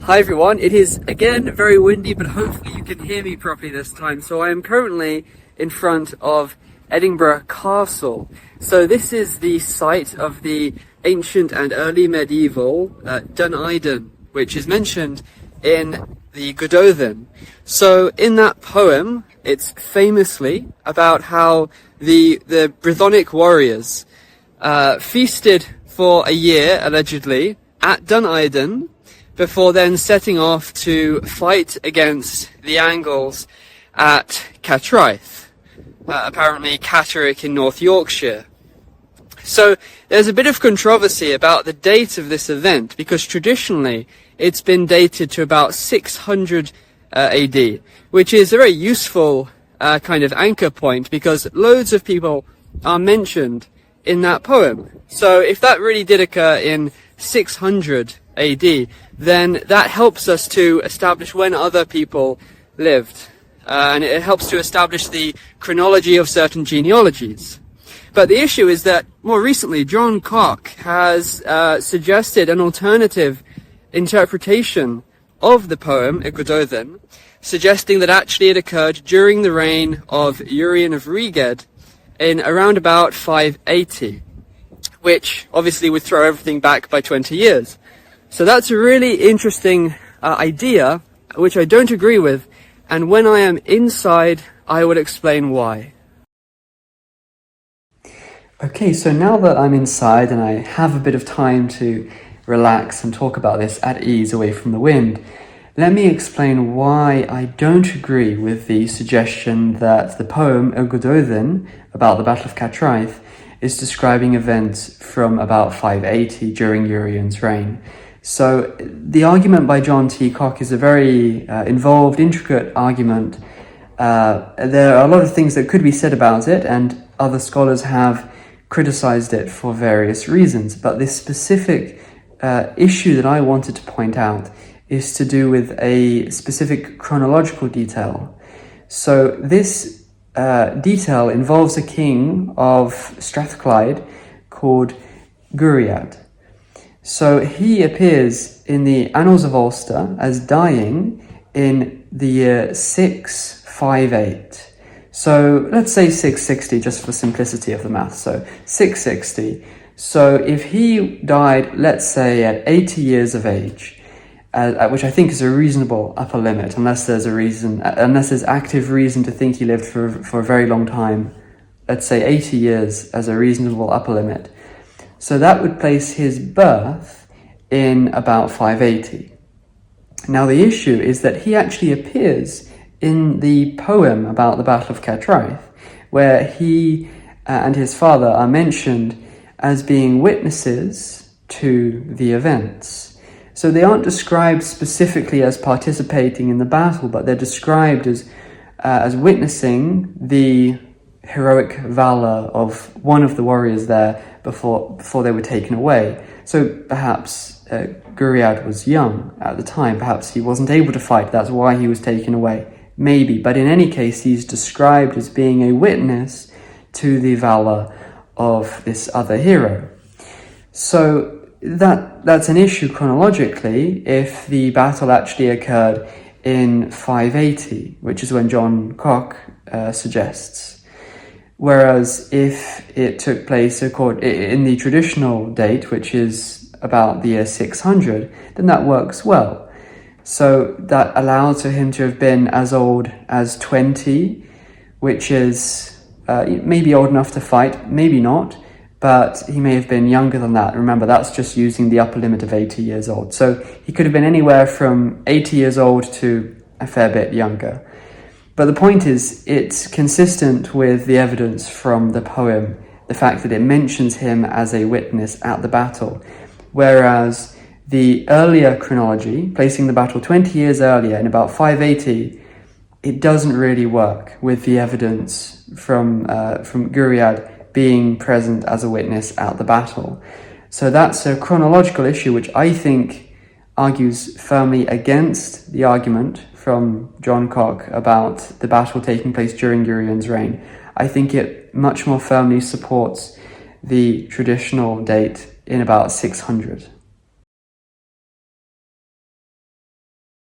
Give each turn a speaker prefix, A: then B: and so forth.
A: Hi everyone, it is again very windy, but hopefully you can hear me properly this time. So I am currently in front of Edinburgh Castle. So this is the site of the ancient and early medieval Gododdin, which is mentioned in the Gododdin. So in that poem, it's famously about how the Brythonic warriors feasted for a year, allegedly, at Gododdin, before then setting off to fight against the Angles at Catraeth, apparently Catraeth in North Yorkshire. So there's a bit of controversy about the date of this event, because traditionally it's been dated to about 600 AD, which is a very useful kind of anchor point, because loads of people are mentioned in that poem. So if that really did occur in 600 AD, then that helps us to establish when other people lived. And it helps to establish the chronology of certain genealogies. But the issue is that more recently, John Cock has suggested an alternative interpretation of the poem, Gododdin, suggesting that actually it occurred during the reign of Urian of Reged in around about 580, which obviously would throw everything back by 20 years. So that's a really interesting idea, which I don't agree with, and when I am inside, I will explain why. Okay, so now that I'm inside and I have a bit of time to relax and talk about this at ease away from the wind, let me explain why I don't agree with the suggestion that the poem Gododdin about the Battle of Catraeth is describing events from about 580 during Urian's reign. So the argument by John T. Cock is a very involved, intricate argument. There are a lot of things that could be said about it, and other scholars have criticized it for various reasons. But this specific issue that I wanted to point out is to do with a specific chronological detail. So this detail involves a king of Strathclyde called Gododdin. So he appears in the Annals of Ulster as dying in the year 658. So let's say 660 just for simplicity of the math. So 660. So if he died, let's say at 80 years of age, which I think is a reasonable upper limit, unless there's active reason to think he lived for a very long time, let's say 80 years as a reasonable upper limit. So that would place his birth in about 580. Now the issue is that he actually appears in the poem about the Battle of Catraeth, where he and his father are mentioned as being witnesses to the events. So they aren't described specifically as participating in the battle, but they're described as witnessing the heroic valor of one of the warriors there before they were taken away. So perhaps Gododdin was young at the time, perhaps he wasn't able to fight, that's why he was taken away, maybe. But in any case, he's described as being a witness to the valor of this other hero. So that's an issue chronologically if the battle actually occurred in 580, which is when John Cock suggests. Whereas if it took place in the traditional date, which is about the year 600, then that works well. So that allows for him to have been as old as 20, which is maybe old enough to fight, maybe not, but he may have been younger than that. Remember, that's just using the upper limit of 80 years old. So he could have been anywhere from 80 years old to a fair bit younger. But the point is, it's consistent with the evidence from the poem, the fact that it mentions him as a witness at the battle, whereas the earlier chronology, placing the battle 20 years earlier, in about 580, it doesn't really work with the evidence from Gododdin being present as a witness at the battle. So that's a chronological issue which I think argues firmly against the argument from John Cock about the battle taking place during Urian's reign. I think it much more firmly supports the traditional date in about 600.